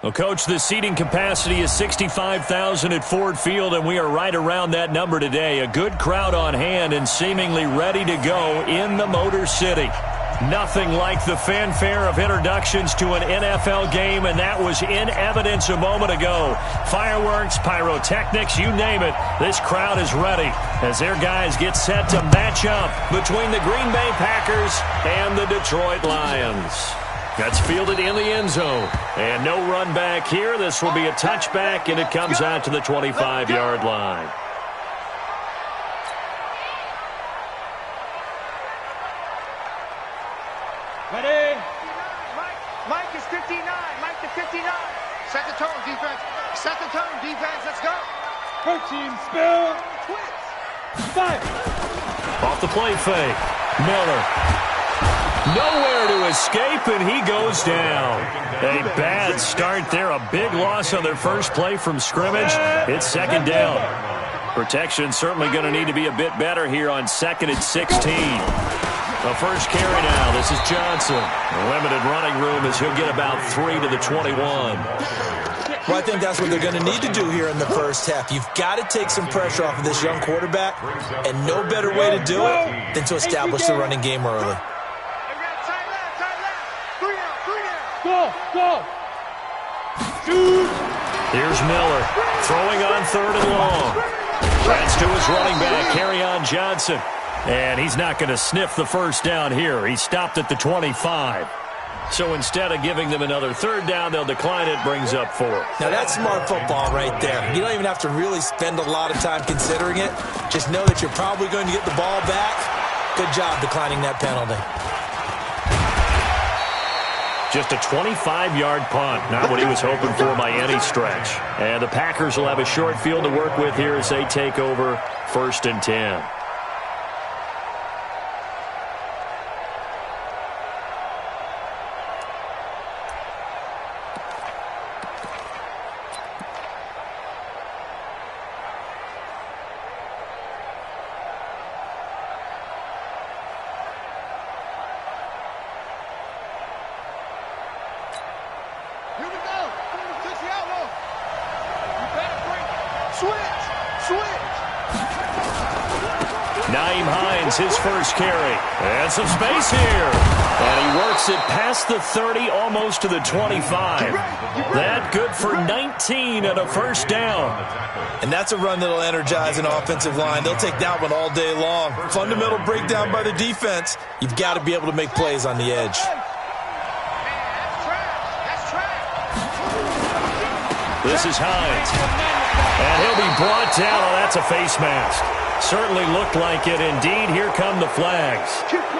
Well, Coach, the seating capacity is 65,000 at Ford Field, and we are right around that number today. A good crowd on hand and seemingly ready to go in the Motor City. Nothing like the fanfare of introductions to an NFL game, and that was in evidence a moment ago. Fireworks, pyrotechnics, you name it. This crowd is ready as their guys get set to match up between the Green Bay Packers and the Detroit Lions. That's fielded in the end zone. And no run back here. This will be a touchback, and it comes out to the 25-yard line. Ready? Mike is 59. Mike to 59. Set the tone, defense. Set the tone, defense. Let's go. Her team spill. Twitch. Fire. Off the play fake. Miller. Nowhere to escape, and he goes down. A bad start there. A big loss on their first play from scrimmage. It's second down. Protection certainly going to need to be a bit better here on 2nd and 16. The first carry now. This is Johnson. Limited running room as he'll get about 3 to the 21. Well, I think that's what they're going to need to do here in the first half. You've got to take some pressure off of this young quarterback, and no better way to do it than to establish the running game early. Go. Here's Miller throwing on 3rd and long. That's to his running back, Kerryon Johnson. And he's not going to sniff the first down here. He stopped at the 25. So instead of giving them another 3rd down, they'll decline it, brings up 4. Now that's smart football right there. You don't even have to really spend a lot of time considering it. Just know that you're probably going to get the ball back. Good job declining that penalty. Just a 25-yard punt, not what he was hoping for by any stretch. And the Packers will have a short field to work with here as they take over 1st and 10. His first carry. And some space here. And he works it past the 30, almost to the 25. That good for 19 and a first down. And that's a run that'll energize an offensive line. They'll take that one all day long. Fundamental breakdown by the defense. You've got to be able to make plays on the edge. This is Hines. And he'll be brought down. Oh, that's a face mask. Certainly looked like it. Indeed, here come the flags.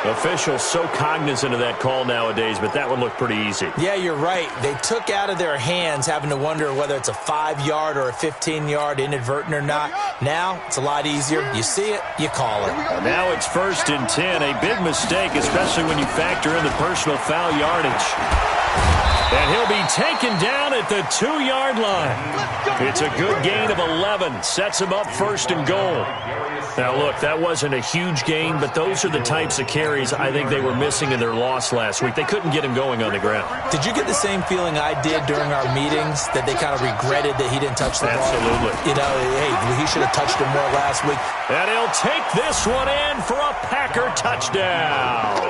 Officials so cognizant of that call nowadays, but that one looked pretty easy. Yeah, you're right. They took out of their hands having to wonder whether it's a 5-yard or a 15-yard inadvertent or not. Now, it's a lot easier. You see it, you call it. Now it's 1st and 10. A big mistake, especially when you factor in the personal foul yardage. And he'll be taken down at the 2-yard line. It's a good gain of 11. Sets him up 1st and goal. Now, look, that wasn't a huge gain, but those are the types of carries I think they were missing in their loss last week. They couldn't get him going on the ground. Did you get the same feeling I did during our meetings, that they kind of regretted that he didn't touch the ball? Absolutely. You know, hey, he should have touched him more last week. And he'll take this one in for a Packer touchdown.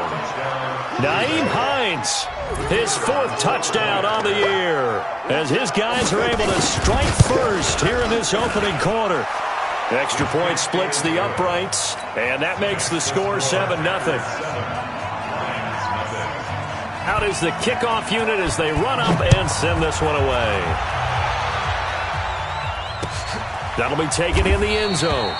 Nyheim Hines, his 4th touchdown on the year, as his guys are able to strike first here in this opening quarter. Extra point splits the uprights, and that makes the score 7-0. Out is the kickoff unit as they run up and send this one away. That'll be taken in the end zone.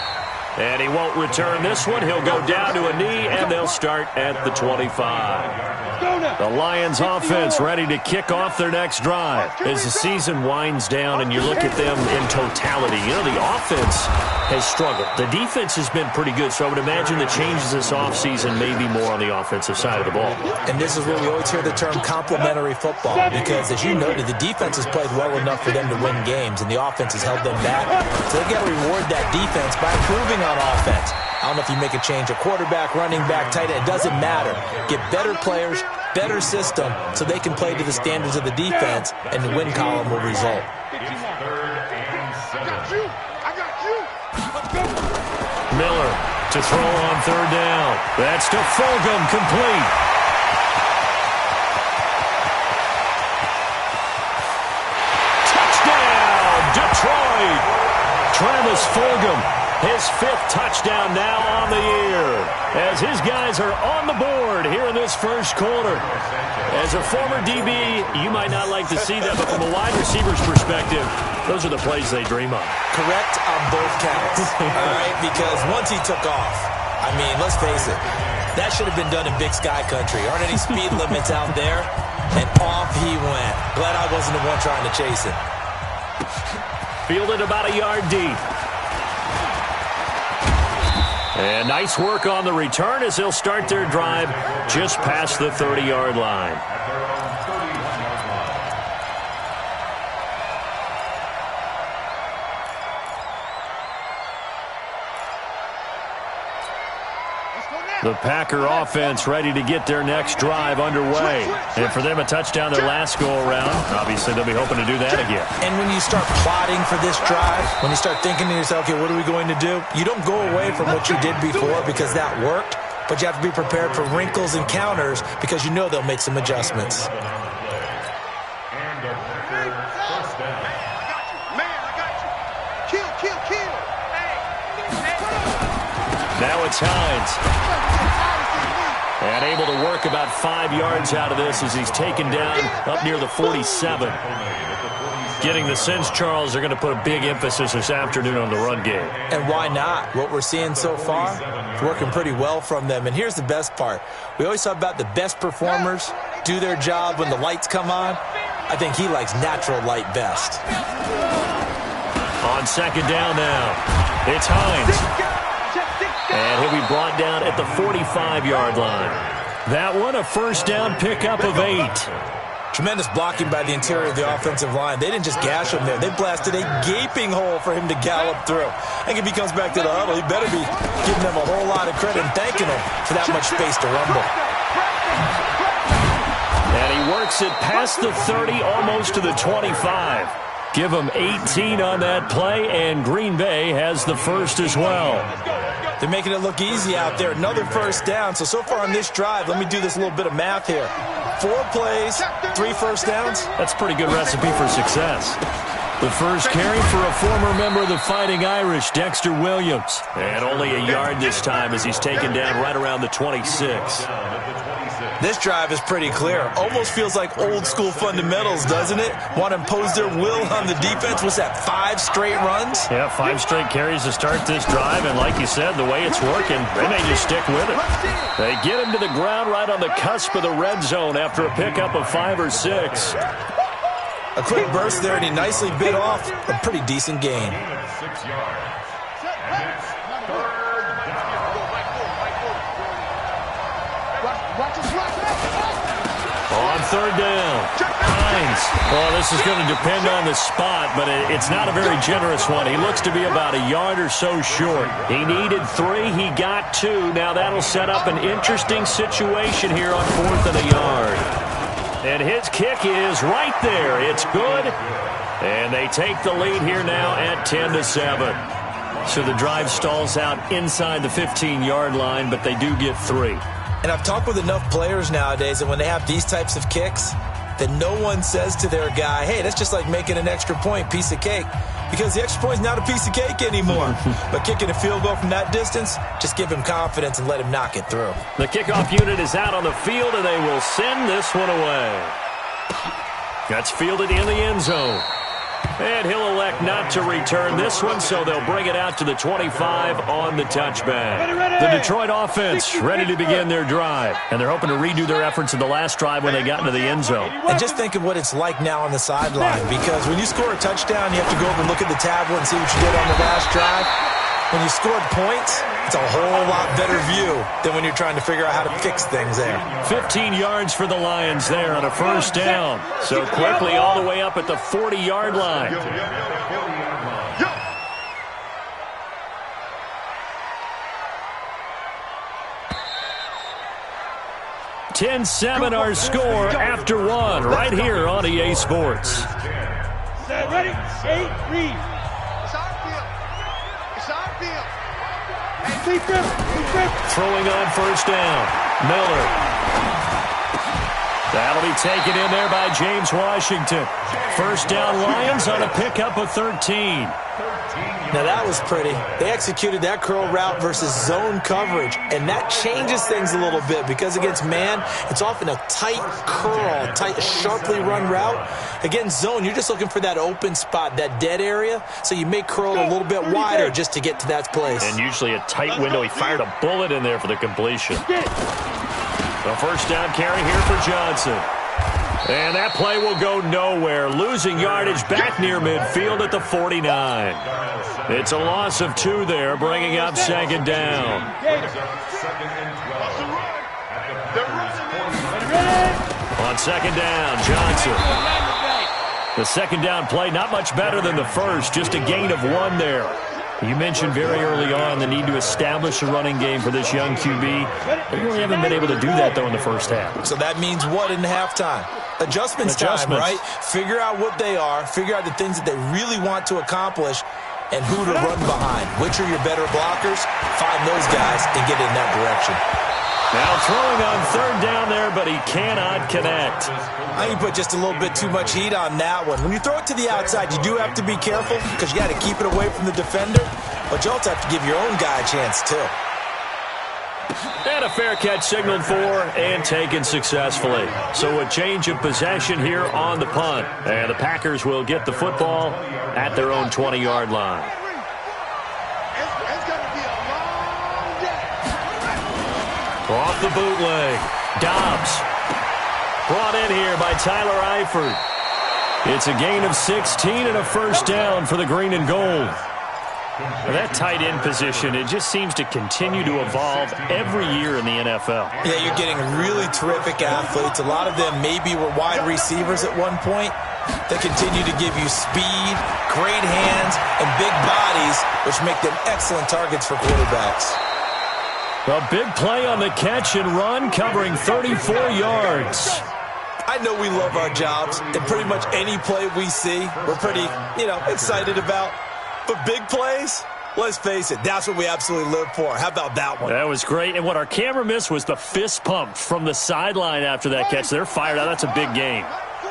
And he won't return this one. He'll go down to a knee, and they'll start at the 25. The Lions offense ready to kick off their next drive. As the season winds down and you look at them in totality, you know, the offense has struggled. The defense has been pretty good, so I would imagine the changes this offseason may be more on the offensive side of the ball. And this is where we always hear the term complementary football, because, as you noted, the defense has played well enough for them to win games, and the offense has held them back. So they've got to reward that defense by improving on offense. I don't know if you make a change at quarterback, running back, tight end. It doesn't matter. Get better players, better system so they can play to the standards of the defense, and the win column will result. Miller to throw on third down. That's to Fulgham, complete. Touchdown, Detroit. Travis Fulgham, his 5th touchdown now on the year, as his guys are on the board here in this first quarter. As a former DB, you might not like to see that, but from a wide receiver's perspective, those are the plays they dream of. Correct on both counts, all right? Because once he took off, I mean, let's face it, that should have been done in Big Sky Country. Aren't any speed limits out there? And off he went. Glad I wasn't the one trying to chase it. Fielded about a yard deep. And nice work on the return as they'll start their drive just past the 30-yard line. The Packer offense ready to get their next drive underway. And for them, a touchdown their last go-around. Obviously, they'll be hoping to do that again. And when you start plotting for this drive, when you start thinking to yourself, okay, what are we going to do? You don't go away from what you did before because that worked, but you have to be prepared for wrinkles and counters because you know they'll make some adjustments. Now it's Hines. And able to work about 5 yards out of this as he's taken down up near the 47. Getting the sense, Charles, they're going to put a big emphasis this afternoon on the run game. And why not? What we're seeing so far is working pretty well from them. And here's the best part. We always talk about the best performers do their job when the lights come on. I think he likes natural light best. On second down now, it's Hines. And he'll be brought down at the 45-yard line. That one, a first down pickup of 8. Tremendous blocking by the interior of the offensive line. They didn't just gash him there. They blasted a gaping hole for him to gallop through. I think if he comes back to the huddle, he better be giving them a whole lot of credit and thanking them for that much space to rumble. And he works it past the 30, almost to the 25. Give him 18 on that play, and Green Bay has the first as well. They're making it look easy out there. Another first down. So far on this drive, let me do this little bit of math here. 4 plays, 3 first downs. That's a pretty good recipe for success. The first carry for a former member of the Fighting Irish, Dexter Williams. And only a yard this time as he's taken down right around the 26. This drive is pretty clear. Almost feels like old school fundamentals, doesn't it? Want to impose their will on the defense. What's that, 5 straight runs? Yeah, 5 straight carries to start this drive. And like you said, the way it's working, they may just stick with it. They get him to the ground right on the cusp of the red zone after a pickup of 5 or 6. A quick burst there, and he nicely bit off a pretty decent gain. 6 yards. On third down, Hines. Well, this is going to depend on the spot, but it's not a very generous one. He looks to be about a yard or so short. He needed 3. He got 2. Now that'll set up an interesting situation here on 4th and a yard. And his kick is right there. It's good. And they take the lead here now at 10-7. So the drive stalls out inside the 15-yard line, but they do get 3. And I've talked with enough players nowadays that when they have these types of kicks, that no one says to their guy, hey, that's just like making an extra point, piece of cake. Because the extra point is not a piece of cake anymore. But kicking a field goal from that distance, just give him confidence and let him knock it through. The kickoff unit is out on the field, and they will send this one away. That's fielded in the end zone. And he'll elect not to return this one, so they'll bring it out to the 25 on the touchback. The Detroit offense ready to begin their drive, and they're hoping to redo their efforts in the last drive when they got into the end zone. And just think of what it's like now on the sideline, because when you score a touchdown, you have to go over and look at the tablet and see what you did on the last drive. When you scored points, it's a whole lot better view than when you're trying to figure out how to fix things there. 15 yards for the Lions there on a first down. So quickly all the way up at the 40-yard line. 10-7 our score after one right here on EA Sports. Ready? 8, read. It's our field. It's our field. Throwing on first down. Miller. That'll be taken in there by James Washington. First down Lions on a pickup of 13. Now that was pretty. They executed that curl route versus zone coverage, and that changes things a little bit because against man, it's often a tight curl, tight, sharply run route. Against zone, you're just looking for that open spot, that dead area, so you make curl a little bit wider just to get to that place. And usually a tight window. He fired a bullet in there for the completion. The first down carry here for Johnson. And that play will go nowhere. Losing yardage back near midfield at the 49. It's a loss of 2 there, bringing up second down. On second down, Johnson. The second down play, not much better than the first, just a gain of 1 there. You mentioned very early on the need to establish a running game for this young QB. They really haven't been able to do that, though, in the first half. So that means what in halftime? Adjustments time, right? Figure out what they are, figure out the things that they really want to accomplish, and who to run behind. Which are your better blockers? Find those guys and get in that direction. Now throwing on third down there, but he cannot connect. I think you put just a little bit too much heat on that one. When you throw it to the outside, you do have to be careful because you got to keep it away from the defender, but you also have to give your own guy a chance too. And a fair catch signaled for and taken successfully. So a change of possession here on the punt. And the Packers will get the football at their own 20-yard line. It's going to be a long day. Off the bootleg. Dobbs. Brought in here by Tyler Eifert. It's a gain of 16 and a first down for the green and gold. Well, that tight end position, it just seems to continue to evolve every year in the NFL. Yeah, you're getting really terrific athletes. A lot of them maybe were wide receivers at one point. They continue to give you speed, great hands, and big bodies, which make them excellent targets for quarterbacks. A big play on the catch and run, covering 34 yards. I know we love our jobs, and pretty much any play we see, we're pretty, excited about. But big plays, let's face it, that's what we absolutely live for. How about that one? That was great. And what our camera missed was the fist pump from the sideline after that catch. They're fired out. That's a big game.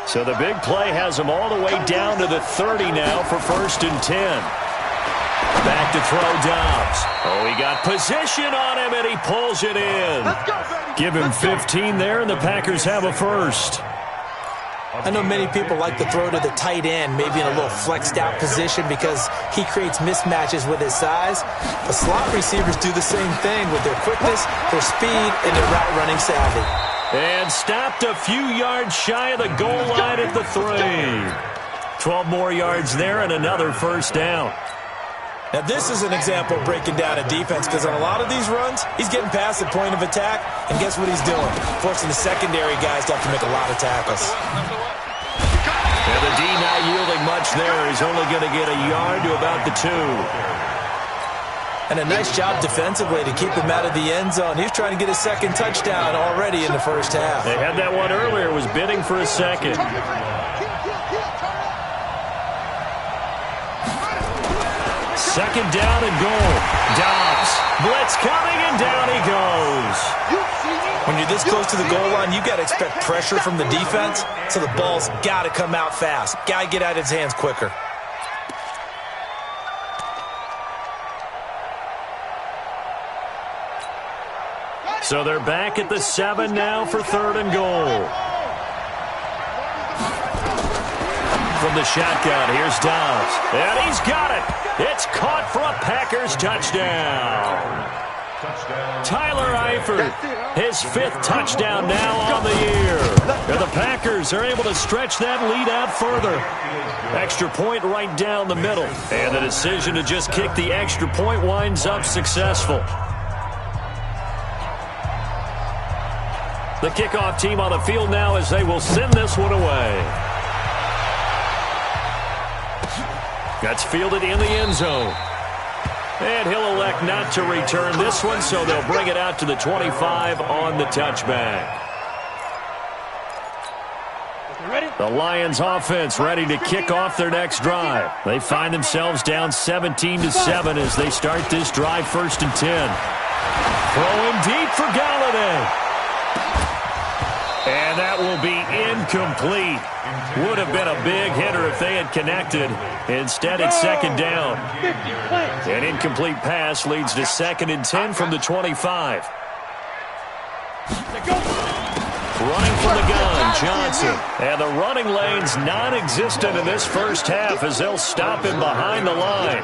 So the big play has them all the way down to the 30 now for 1st and 10. Back to throw Dobbs. Oh, he got position on him, and he pulls it in. Give him 15 there, and the Packers have a first. I know many people like to throw to the tight end, maybe in a little flexed out position because he creates mismatches with his size. The slot receivers do the same thing with their quickness, their speed, and their route running savvy. And stopped a few yards shy of the goal line at the 3. 12 more yards there and another first down. Now this is an example of breaking down a defense because on a lot of these runs, he's getting past the point of attack, and guess what he's doing? Forcing the secondary guys to have to make a lot of tackles. And the D not yielding much there. He's only going to get a yard to about the 2. And a nice job defensively to keep him out of the end zone. He was trying to get his second touchdown already in the first half. They had that one earlier, was bidding for a second. Second down and goal. Dobbs. Blitz coming, and down he goes. When you're this close to the goal line, you got to expect pressure from the defense, so the ball's got to come out fast. Got to get out of his hands quicker. So they're back at the 7 now for 3rd and goal. From the shotgun, here's Dobbs. And he's got it. It's caught for a Packers touchdown. Tyler Eifert, his 5th touchdown now on the year. And the Packers are able to stretch that lead out further. Extra point right down the middle. And the decision to just kick the extra point winds up successful. The kickoff team on the field now as they will send this one away. That's fielded in the end zone. And he'll elect not to return this one, so they'll bring it out to the 25 on the touchback. The Lions offense ready to kick off their next drive. They find themselves down 17-7 as they start this drive, 1st and 10. Throwing deep for Galladay. And that will be incomplete. Would have been a big hitter if they had connected. Instead, it's 2nd down. An incomplete pass leads to 2nd and 10 from the 25. Running from the gun, Johnson. And the running lane's non-existent in this first half as they'll stop him behind the line.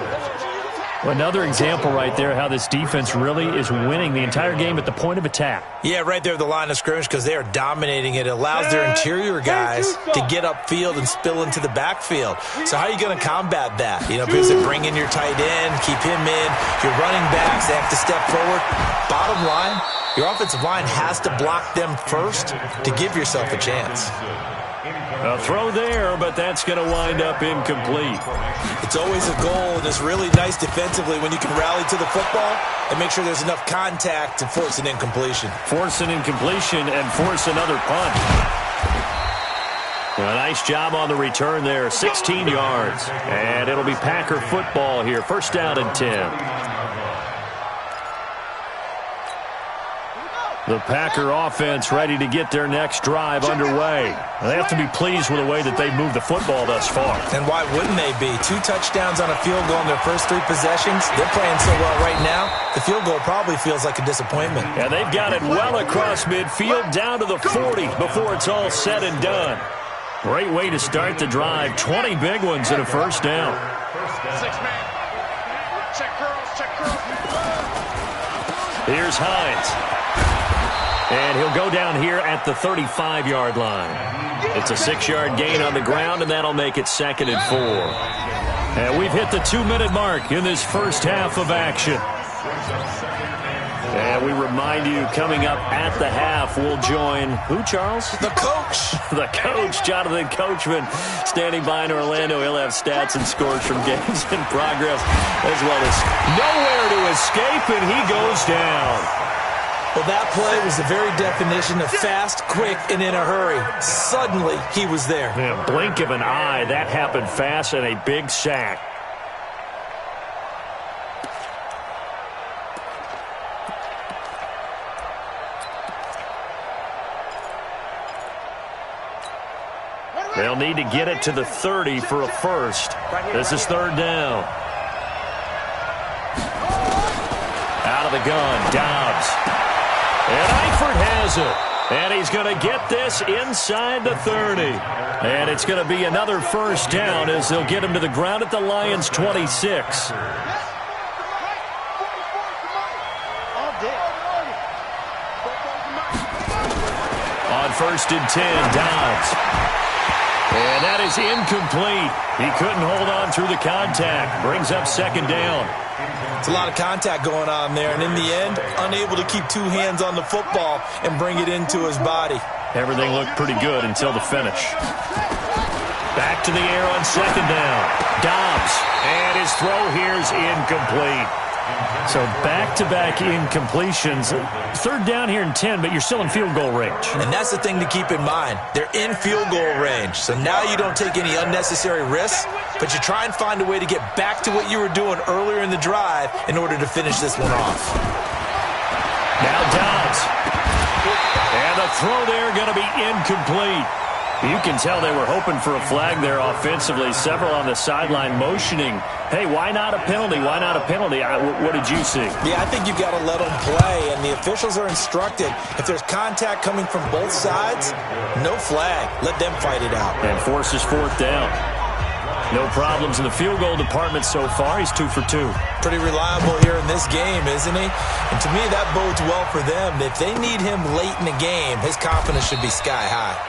Another example right there how this defense really is winning the entire game at the point of attack. Yeah, right there at the line of scrimmage because they are dominating it. It allows their interior guys to get upfield and spill into the backfield. So how are you going to combat that? You know, because they bring in your tight end, keep him in. Your running backs, they have to step forward. Bottom line, your offensive line has to block them first to give yourself a chance. A throw there, but that's going to wind up incomplete. It's always a goal, and it's really nice defensively when you can rally to the football and make sure there's enough contact to force an incompletion. Force an incompletion and force another punt. A nice job on the return there, 16 yards. And it'll be Packer football here, 1st down and 10. The Packer offense ready to get their next drive underway. They have to be pleased with the way that they've moved the football thus far. And why wouldn't they be? 2 touchdowns on a field goal in their first 3 possessions. They're playing so well right now, the field goal probably feels like a disappointment. And they've got it well across midfield down to the 40 before it's all said and done. Great way to start the drive. 20 big ones and a 1st down. 6-man. Check girls, check girls. Here's Hines. And he'll go down here at the 35-yard line. It's a 6-yard gain on the ground, and that'll make it 2nd and 4. And we've hit the 2-minute mark in this first half of action. And we remind you, coming up at the half, we'll join who, Charles? The coach. The coach, Jonathan Coachman, standing by in Orlando. He'll have stats and scores from games in progress, as well as nowhere to escape, and he goes down. Well, that play was the very definition of fast, quick, and in a hurry. Suddenly, he was there. Yeah, blink of an eye. That happened fast and a big sack. They'll need to get it to the 30 for a first. This is 3rd down. Out of the gun, Dobbs. And Eifert has it. And he's going to get this inside the 30. And it's going to be another 1st down as they'll get him to the ground at the Lions' 26. On 1st and 10, Dobbs. And that is incomplete. He couldn't hold on through the contact. Brings up 2nd down. It's a lot of contact going on there, and in the end, unable to keep 2 hands on the football and bring it into his body. Everything looked pretty good until the finish. Back to the air on 2nd down. Dobbs, and his throw here's incomplete. So back-to-back incompletions. 3rd down here in 10, but you're still in field goal range. And that's the thing to keep in mind. They're in field goal range. So now you don't take any unnecessary risks, but you try and find a way to get back to what you were doing earlier in the drive in order to finish this one off. Now Dobbs. And the throw there going to be incomplete. You can tell they were hoping for a flag there offensively. Several on the sideline motioning, hey, why not a penalty? Why not a penalty? What did you see? Yeah, I think you've got to let them play, and the officials are instructed. If there's contact coming from both sides, no flag. Let them fight it out. And forces 4th down. No problems in the field goal department so far. He's 2 for 2. Pretty reliable here in this game, isn't he? And to me, that bodes well for them. If they need him late in the game, his confidence should be sky high.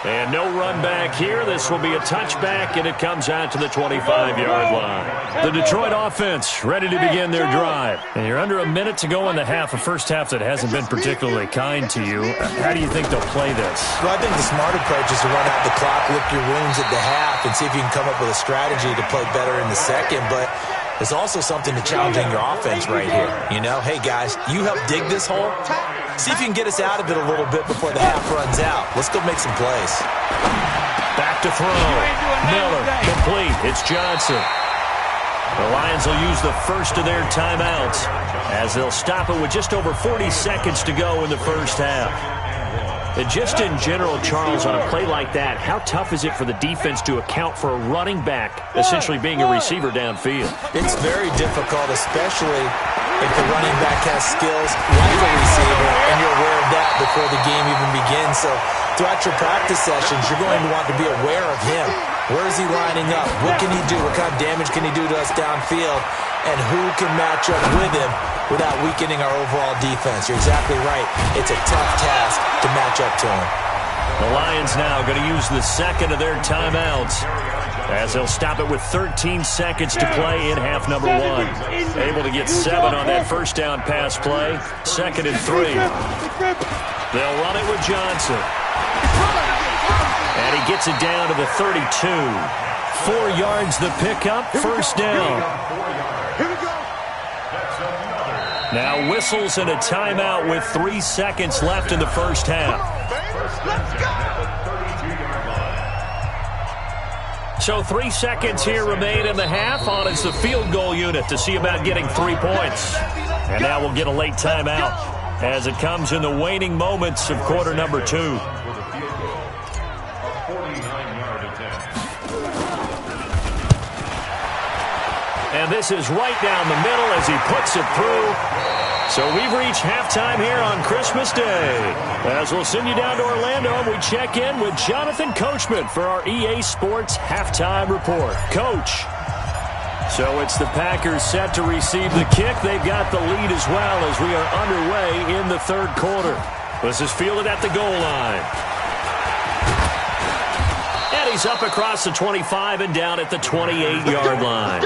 And no run back here. This will be a touchback, and it comes out to the 25-yard line. The Detroit offense ready to begin their drive. And you're under a minute to go in the half, a first half that hasn't been particularly kind to you. How do you think they'll play this? Well, I think the smart approach is to run out the clock, lick your wounds at the half, and see if you can come up with a strategy to play better in the second. But there's also something to challenging your offense right here. You know, hey, guys, you help dig this hole. See if you can get us out of it a little bit before the half runs out. Let's go make some plays. Back back to throw. Miller, complete. It's Johnson. The Lions will use the first of their timeouts as they'll stop it with just over 40 seconds to go in the first half. And just in general, Charles, on a play like that, how tough is it for the defense to account for a running back essentially being a receiver downfield? It's very difficult, especially if the running back has skills like a receiver, and you're aware of that before the game even begins. So throughout your practice sessions, you're going to want to be aware of him. Where is he lining up? What can he do? What kind of damage can he do to us downfield? And who can match up with him without weakening our overall defense? You're exactly right. It's a tough task to match up to him. The Lions now going to use the second of their timeouts as they'll stop it with 13 seconds to play in half number 1. Able to get 7 on that first down pass play. 2nd and 3. They'll run it with Johnson. And he gets it down to the 32. 4 yards the pickup, first down. Now whistles and a timeout with 3 seconds left in the first half. So 3 seconds here remain in the half. On is the field goal unit to see about getting 3 points. And now we'll get a late timeout as it comes in the waning moments of quarter number 2. And this is right down the middle as he puts it through. So we've reached halftime here on Christmas Day. As we'll send you down to Orlando, and we check in with Jonathan Coachman for our EA Sports Halftime Report. Coach. So it's the Packers set to receive the kick. They've got the lead as well as we are underway in the third quarter. This is fielded at the goal line. And he's up across the 25 and down at the 28-yard line.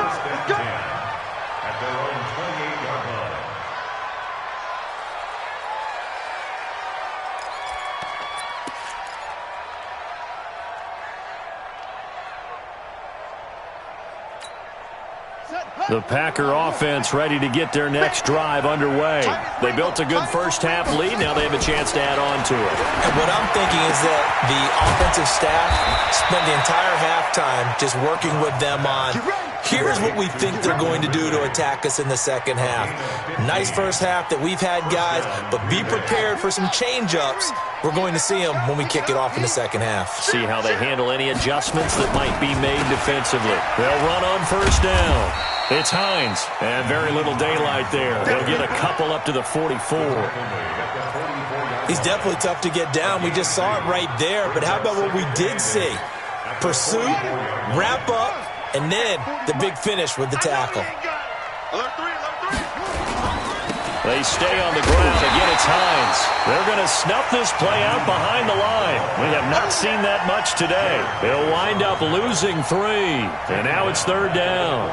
The Packer offense ready to get their next drive underway. They built a good first-half lead. Now they have a chance to add on to it. And what I'm thinking is that the offensive staff spent the entire halftime just working with them on, here's what we think they're going to do to attack us in the second half. Nice first half that we've had, guys, but be prepared for some change-ups. We're going to see them when we kick it off in the second half. See how they handle any adjustments that might be made defensively. They'll run on first down. It's Hines, and very little daylight there. They'll get a couple up to the 44. He's definitely tough to get down. We just saw it right there, but how about what we did see? Pursuit, wrap up, and then the big finish with the tackle. They stay on the ground. Again, it's Hines. They're going to snuff this play out behind the line. We have not seen that much today. They'll wind up losing 3, and now it's third down.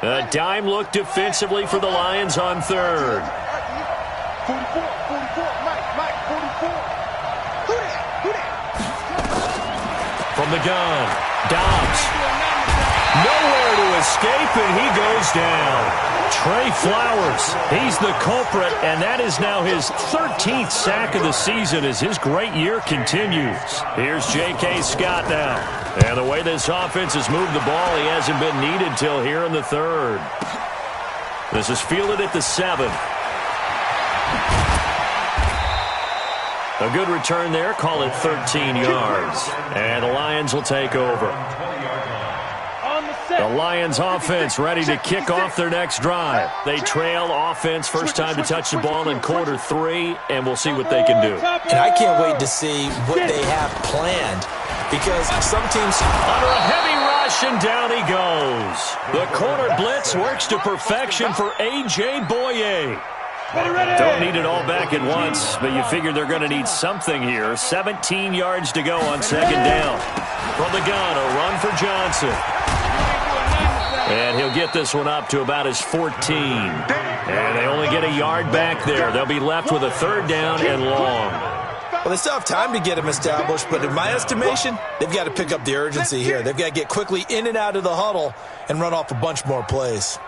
A dime look defensively for the Lions on third. 44, Mike, 44. From the gun, Dobbs. Nowhere to escape, and he goes down. Trey Flowers, he's the culprit, and that is now his 13th sack of the season as his great year continues. Here's J.K. Scott now. And the way this offense has moved the ball, he hasn't been needed till here in the third. This is fielded at the 7. A good return there. Call it 13 yards. And the Lions will take over. The Lions offense ready to kick off their next drive. They trail offense first time to touch the ball in quarter 3, and we'll see what they can do. And I can't wait to see what they have planned, because some teams... Under a heavy rush, and down he goes. The corner blitz works to perfection for A.J. Boye. Don't need it all back at once, but you figure they're going to need something here. 17 yards to go on second down. From the gun, a run for Johnson. And he'll get this one up to about his 14. And they only get a yard back there. They'll be left with a third down and long. Well, they still have time to get him established, but in my estimation, they've got to pick up the urgency here. They've got to get quickly in and out of the huddle and run off a bunch more plays.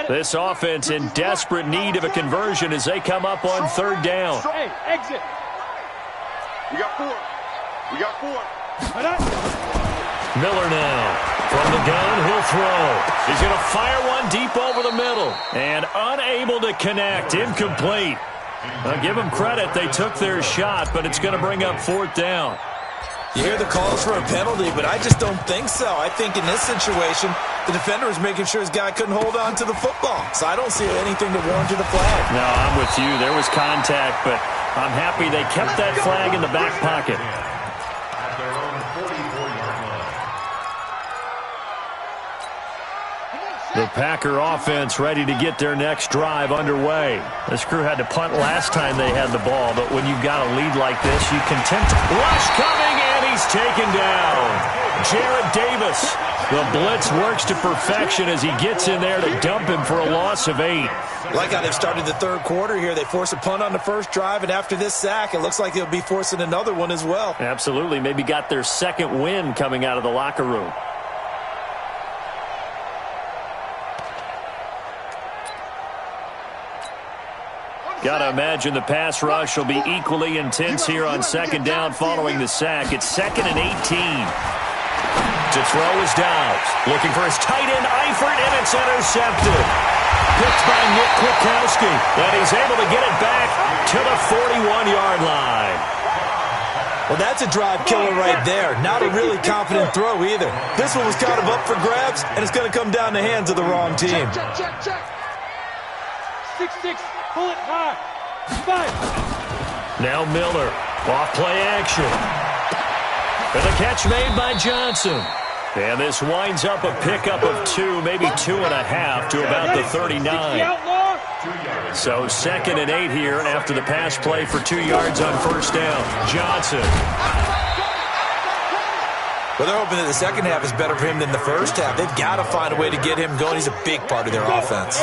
This offense in desperate need of a conversion as they come up on third down. Hey, exit. We got 4. We got 4. Miller now. From the gun, he'll throw. He's going to fire one deep over the middle. And unable to connect. Incomplete. I'll give them credit. They took their shot, but it's going to bring up fourth down. You hear the calls for a penalty, but I just don't think so. I think in this situation, the defender was making sure his guy couldn't hold on to the football. So I don't see anything to warrant the flag. No, I'm with you. There was contact, but I'm happy they kept that flag in the back pocket. The Packer offense ready to get their next drive underway. This crew had to punt last time they had the ball, but when you've got a lead like this, you content. Rush coming, and he's taken down. Jarrett Davis. The blitz works to perfection as he gets in there to dump him for a loss of 8. Like how they've started the third quarter here. They force a punt on the first drive, and after this sack, it looks like they'll be forcing another one as well. Absolutely. Maybe got their second win coming out of the locker room. Got to imagine the pass rush will be equally intense here on second down following the sack. It's 2nd and 18. To throw is Dowds. Looking for his tight end, Eifert, and it's intercepted. Picked by Nick Kwiatkowski. And he's able to get it back to the 41-yard line. Well, that's a drive killer right there. Not a really confident throw either. This one was kind of up for grabs, and it's going to come down the hands of the wrong team. Check. 6-6. Pull it high. 5. Now Miller. Off play action. And the catch made by Johnson. And this winds up a pickup of 2, maybe 2.5 to about the 39. So 2nd and 8 here after the pass play for 2 yards on first down. Johnson. Well, they're hoping that the second half is better for him than the first half. They've got to find a way to get him going. He's a big part of their offense.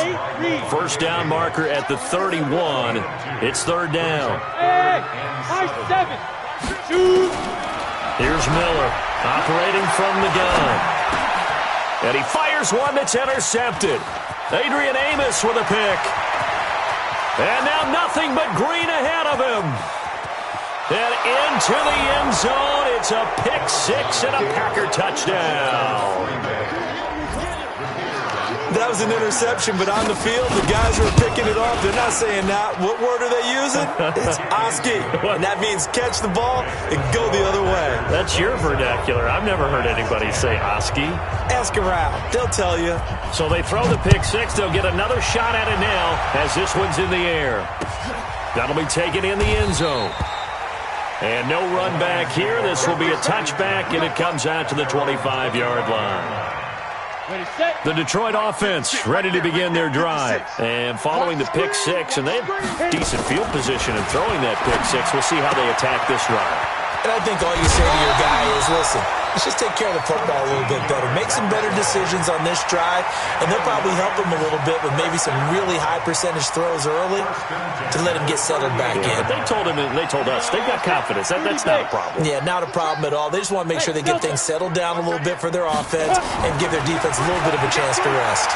First down marker at the 31. It's third down. High 7. 2. Here's Miller operating from the gun. And he fires one that's intercepted. Adrian Amos with a pick. And now nothing but green ahead of him. And into the end zone. It's a pick 6 and a Packer touchdown. That was an interception, but on the field, the guys who are picking it off, they're not saying that. What word are they using? It's Oski. And that means catch the ball and go the other way. That's your vernacular. I've never heard anybody say Oski. Ask around. They'll tell you. So they throw the pick 6. They'll get another shot at it now as this one's in the air. That'll be taken in the end zone. And no run back here. This will be a touchback, and it comes out to the 25-yard line. The Detroit offense ready to begin their drive. And following the pick 6, and they have decent field position in throwing that pick 6. We'll see how they attack this drive. And I think all you say to your guy is, listen, let's just take care of the football a little bit better. Make some better decisions on this drive, and they'll probably help him a little bit with maybe some really high percentage throws early to let him get settled back in. But they told him, and they told us, they've got confidence. That's not a problem. Yeah, not a problem at all. They just want to make sure they get things settled down a little bit for their offense and give their defense a little bit of a chance to rest.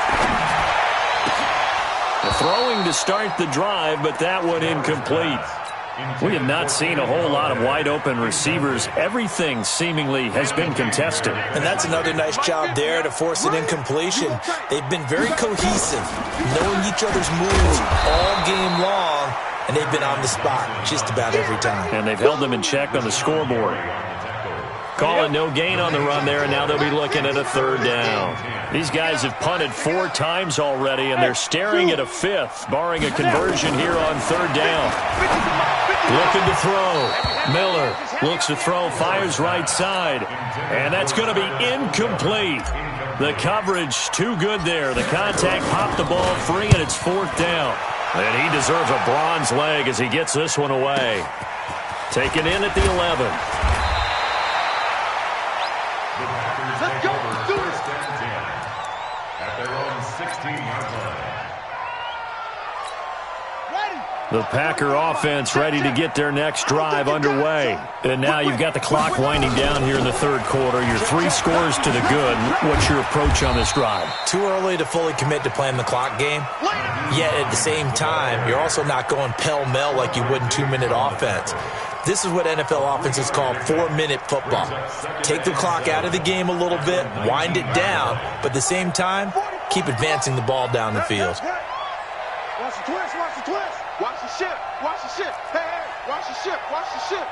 Throwing to start the drive, but that one incomplete. We have not seen a whole lot of wide-open receivers. Everything seemingly has been contested. And that's another nice job there to force an incompletion. They've been very cohesive, knowing each other's moves all game long, and they've been on the spot just about every time. And they've held them in check on the scoreboard. Calling no gain on the run there, and now they'll be looking at a third down. These guys have punted 4 times already, and they're staring at a 5th, barring a conversion here on third down. Looking to throw. Miller looks to throw, fires right side. And that's going to be incomplete. The coverage too good there. The contact popped the ball free, and it's 4th down. And he deserves a bronze leg as he gets this one away. Taken in at the 11. Let's go. Do it. At their own 16-yard line. Ready. The Packer offense ready to get their next drive underway. And now you've got the clock winding down here in the third quarter. You're 3 scores to the good. What's your approach on this drive? Too early to fully commit to playing the clock game. Yet at the same time, you're also not going pell-mell like you would in 2-minute offense. This is what NFL offenses call 4-minute football. Take the clock out of the game a little bit, wind it down, but at the same time, keep advancing the ball down the field. Watch the twist, watch the twist. Watch the ship, watch the ship. Hey, hey, watch the ship, watch the ship.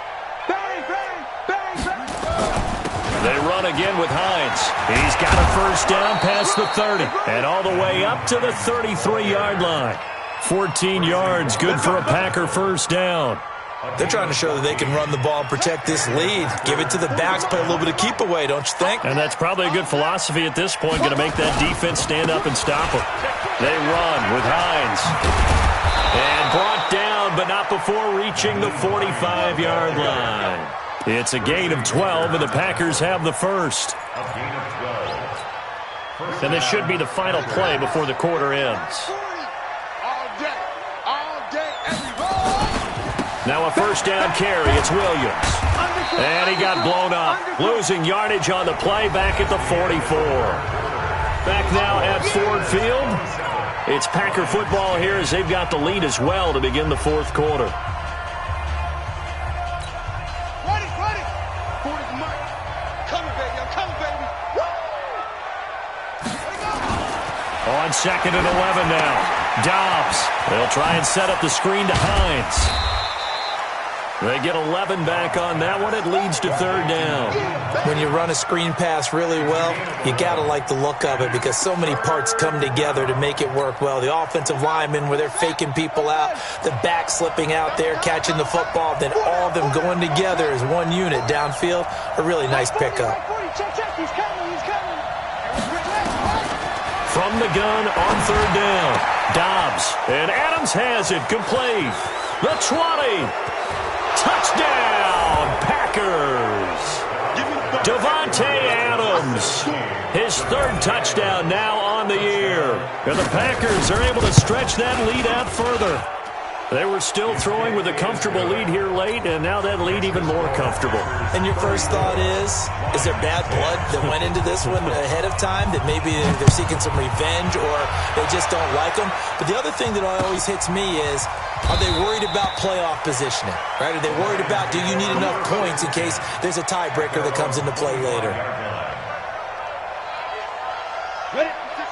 Bang, bang, bang, bang. They run again with Hines. He's got a first down past the 30 and all the way up to the 33-yard line. 14 yards, good for a Packer first down. They're trying to show that they can run the ball and protect this lead. Give it to the backs, play a little bit of keep away, don't you think? And that's probably a good philosophy at this point, going to make that defense stand up and stop them. They run with Hines. And brought down, but not before reaching the 45-yard line. It's a gain of 12, and the Packers have the first. And this should be the final play before the quarter ends. Now a first down carry. It's Williams. And he got blown up. Losing yardage on the play back at the 44. Back now at Ford Field. It's Packer football here as they've got the lead as well to begin the fourth quarter. Ready, ready. Ford is Mike. Coming, baby. I'm coming, baby. On 2nd and 11 now. Dobbs. They'll try and set up the screen to Hines. They get 11 back on that one. It leads to third down. When you run a screen pass really well, you got to like the look of it because so many parts come together to make it work well. The offensive linemen where they're faking people out, the back slipping out there, catching the football, then all of them going together as one unit downfield. A really nice pickup. From the gun on third down. Dobbs. And Adams has it complete. The 20. Touchdown, Packers! Davante Adams, his third touchdown now on the year. And the Packers are able to stretch that lead out further. They were still throwing with a comfortable lead here late, and now that lead even more comfortable. And your first thought is there bad blood that went into this one ahead of time, that maybe they're seeking some revenge or they just don't like them? But the other thing that always hits me is, are they worried about playoff positioning? Right? Are they worried about, do you need enough points in case there's a tiebreaker that comes into play later?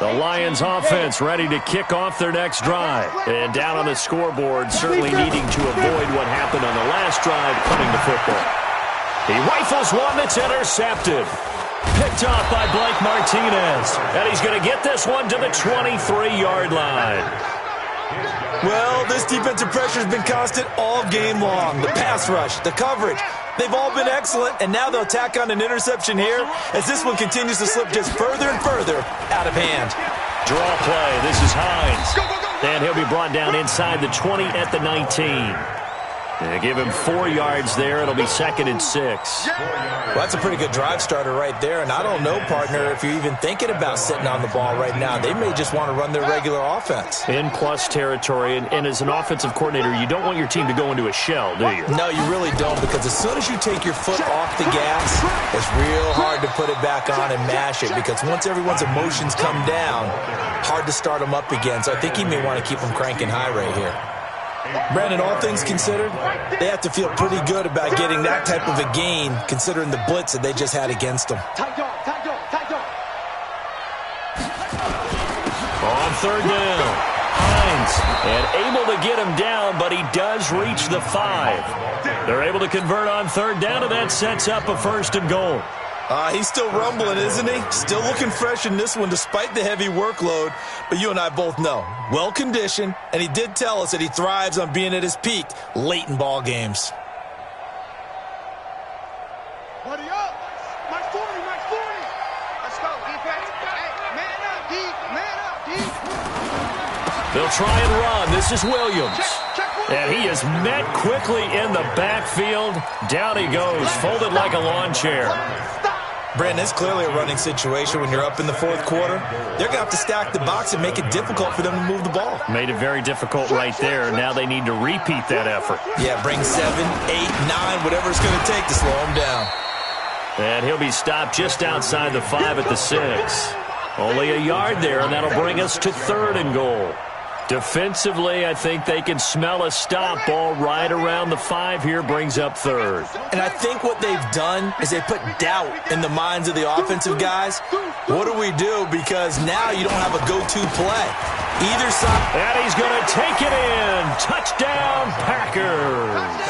The Lions offense ready to kick off their next drive. And down on the scoreboard, certainly needing to avoid what happened on the last drive, punting the football. He rifles one that's intercepted. Picked off by Blake Martinez. And he's going to get this one to the 23-yard line. Well, this defensive pressure has been constant all game long. The pass rush, the coverage, they've all been excellent, and now they'll tack on an interception here as this one continues to slip just further and further out of hand. Draw play. This is Hines. And he'll be brought down inside the 20 at the 19. They give him 4 yards there. It'll be 2nd and 6. Well, that's a pretty good drive starter right there. And I don't know, partner, if you're even thinking about sitting on the ball right now. They may just want to run their regular offense. In plus territory. And as an offensive coordinator, you don't want your team to go into a shell, do you? No, you really don't, because as soon as you take your foot off the gas, it's real hard to put it back on and mash it, because once everyone's emotions come down, hard to start them up again. So I think he may want to keep them cranking high right here. Brandon, all things considered, they have to feel pretty good about getting that type of a gain, considering the blitz that they just had against them. On third down, Hines, and able to get him down, but he does reach the 5. They're able to convert on third down, and that sets up a 1st and goal. He's still rumbling, isn't he? Still looking fresh in this one despite the heavy workload. But you and I both know, well-conditioned, and he did tell us that he thrives on being at his peak late in ball games. Buddy up. Mike 40, Mike 40. Let's go, defense. Hey, man up, D. Man up, D. They'll try and run. This is Williams. And he is met quickly in the backfield. Down he goes, folded like a lawn chair. Brandon, it's clearly a running situation when you're up in the fourth quarter. They're going to have to stack the box and make it difficult for them to move the ball. Made it very difficult right there. Now they need to repeat that effort. Yeah, bring 7, 8, 9, whatever it's going to take to slow him down. And he'll be stopped just outside the 5 at the 6. Only a yard there, and that'll bring us to 3rd and goal. Defensively, I think they can smell a stop. Ball right around the 5 here brings up 3rd. And I think what they've done is they put doubt in the minds of the offensive guys. What do we do? Because now you don't have a go-to play. Either side. And he's going to take it in. Touchdown, Packers.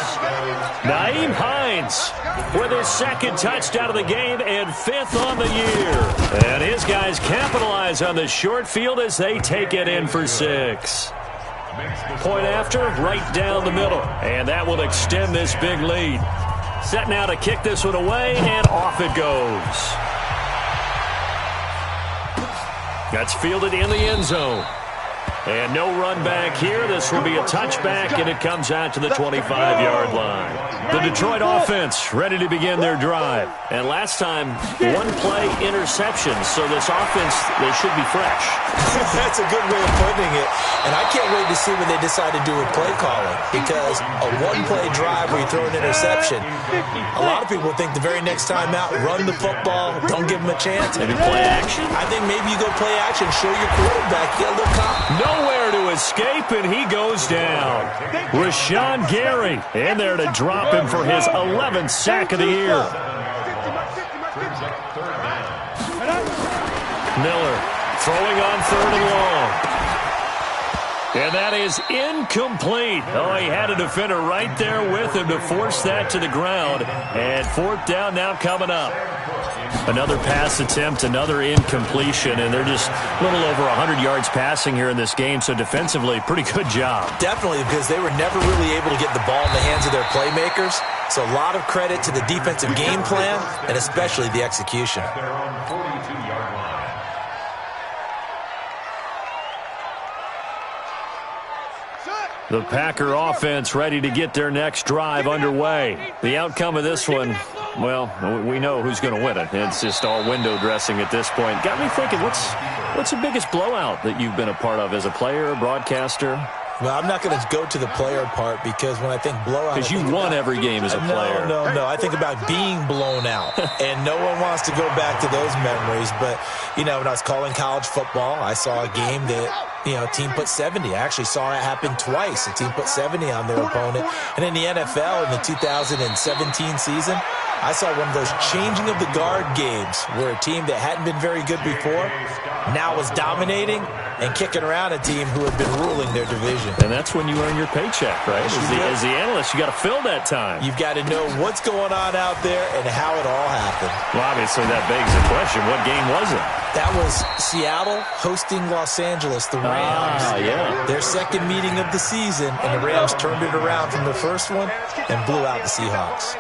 Nyheim Hines with his 2nd touchdown of the game and 5th on the year. And his guys capitalize on the short field as they take it in for 6. Point after, right down the middle. And that will extend this big lead. Set now to kick this one away, and off it goes. That's fielded in the end zone. And no run back here. This will be a touchback, and it comes out to the 25-yard line. The Detroit offense ready to begin their drive. And last time, 1-play interception. So this offense, they should be fresh. That's a good way of putting it. And I can't wait to see when they decide to do a play calling. Because a 1-play drive where you throw an interception, a lot of people think the very next time out, run the football, don't give them a chance. Maybe play action. I think maybe you go play action, show your quarterback, get a little confidence. Nowhere to escape, and he goes down. Rashawn Gary in there to drop him for his 11th sack of the year. Miller throwing on 3rd and long. And that is incomplete. Oh, he had a defender right there with him to force that to the ground. And 4th down now coming up. Another pass attempt, another incompletion, and they're just a little over 100 yards passing here in this game, so defensively, pretty good job. Definitely, because they were never really able to get the ball in the hands of their playmakers, so a lot of credit to the defensive game plan, and especially the execution. The Packer offense ready to get their next drive underway. The outcome of this one, well, we know who's going to win it. It's just all window dressing at this point. Got me thinking, what's the biggest blowout that you've been a part of as a player, broadcaster? Well, I'm not going to go to the player part because when I think blowout... Because you won every game as a player. No. I think about being blown out. And no one wants to go back to those memories. But, you know, when I was calling college football, I saw a game that... a team put 70. I actually saw it happen twice. A team put 70 on their opponent. And in the NFL, in the 2017 season, I saw one of those changing of the guard games where a team that hadn't been very good before now was dominating and kicking around a team who had been ruling their division. And that's when you earn your paycheck, right? As the analyst, you got to fill that time. You've got to know what's going on out there and how it all happened. Well, obviously, that begs the question, what game was it? That was Seattle hosting Los Angeles, the Rams. Yeah. Their second meeting of the season, and the Rams turned it around from the first one and blew out the Seahawks.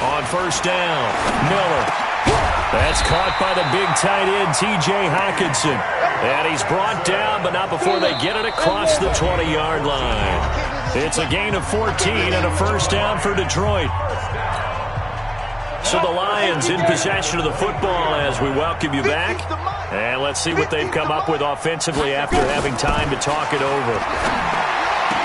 On 1st down, Miller. That's caught by the big tight end, T.J. Hockenson. And he's brought down, but not before they get it across the 20-yard line. It's a gain of 14 and a 1st down for Detroit. So the Lions in possession of the football as we welcome you back. And let's see what they've come up with offensively after having time to talk it over.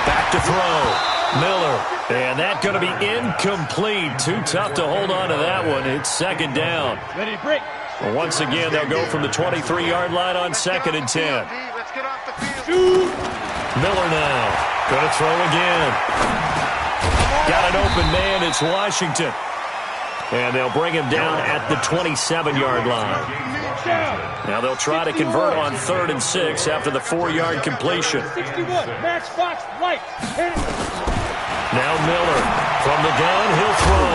Back to throw. Miller, and that going to be incomplete. Too tough to hold on to that one. It's 2nd down. Ready to break. Well, once again, they'll go from the 23-yard line on 2nd and 10. Let's get off the field. Miller now, going to throw again. Got an open man, it's Washington. And they'll bring him down at the 27-yard line. Now they'll try to convert on 3rd and 6 after the 4-yard completion. 61, match Fox, right. Now Miller from the gun, he'll throw.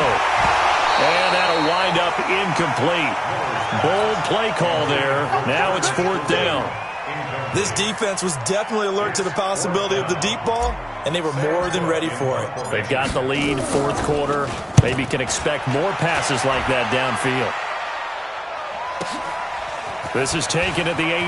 And that'll wind up incomplete. Bold play call there. Now it's 4th down. This defense was definitely alert to the possibility of the deep ball, and they were more than ready for it. They've got the lead, 4th quarter. Maybe can expect more passes like that downfield. This is taken at the 18.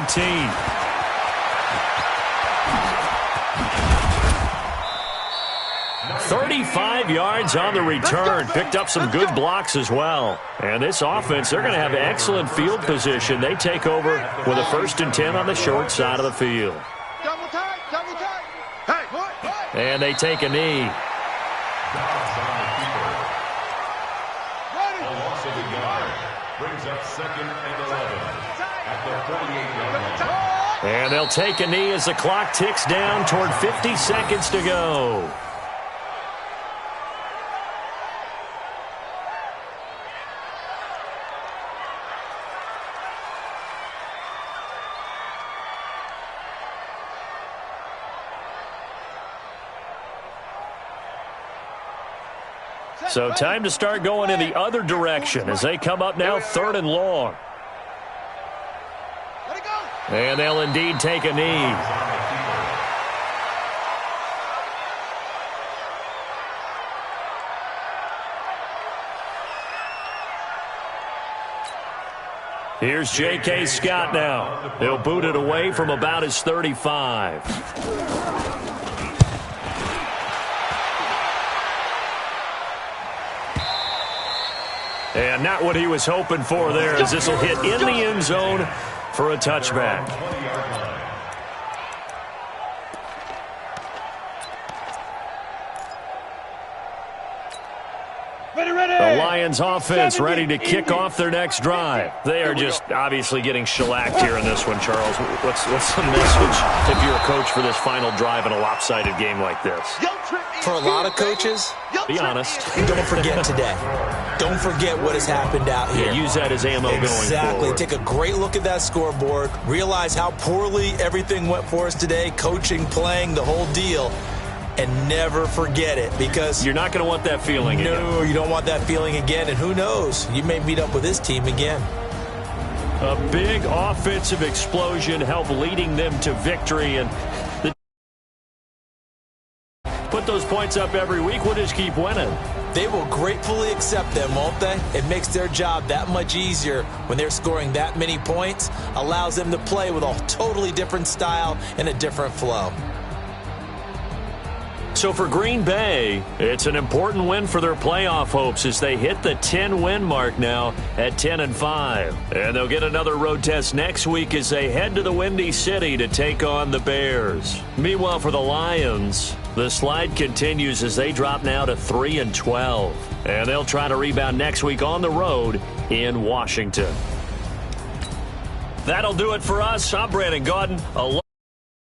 35 yards on the return. Picked up some good blocks as well. And this offense, they're going to have excellent field position. They take over with a 1st and 10 on the short side of the field. Double tight, double tight. Hey, and they take a knee. Brings up 2nd and 11 at the 48-yard line. And they'll take a knee as the clock ticks down toward 50 seconds to go. So time to start going in the other direction as they come up now 3rd and long. And they'll indeed take a knee. Here's J.K. Scott now. He'll boot it away from about his 35. And not what he was hoping for there, as this will hit in the end zone for a touchback. The Lions offense ready to kick off their next drive. They are just obviously getting shellacked here in this one, Charles. What's the message if you're a coach for this final drive in a lopsided game like this? For a lot of coaches, be honest. Don't forget today. Don't forget what has happened out here. Yeah, use that as ammo going forward. Exactly. Take a great look at that scoreboard. Realize how poorly everything went for us today. Coaching, playing, the whole deal. And never forget it, because you're not going to want that feeling again. No, you don't want that feeling again. And who knows? You may meet up with this team again. A big offensive explosion helped leading them to victory. And put those points up every week. We'll just keep winning. They will gratefully accept them, won't they? It makes their job that much easier when they're scoring that many points. Allows them to play with a totally different style and a different flow. So for Green Bay, it's an important win for their playoff hopes as they hit the 10-win mark now at 10-5. And they'll get another road test next week as they head to the Windy City to take on the Bears. Meanwhile, for the Lions, the slide continues as they drop now to 3-12. And they'll try to rebound next week on the road in Washington. That'll do it for us. I'm Brandon Gaudin.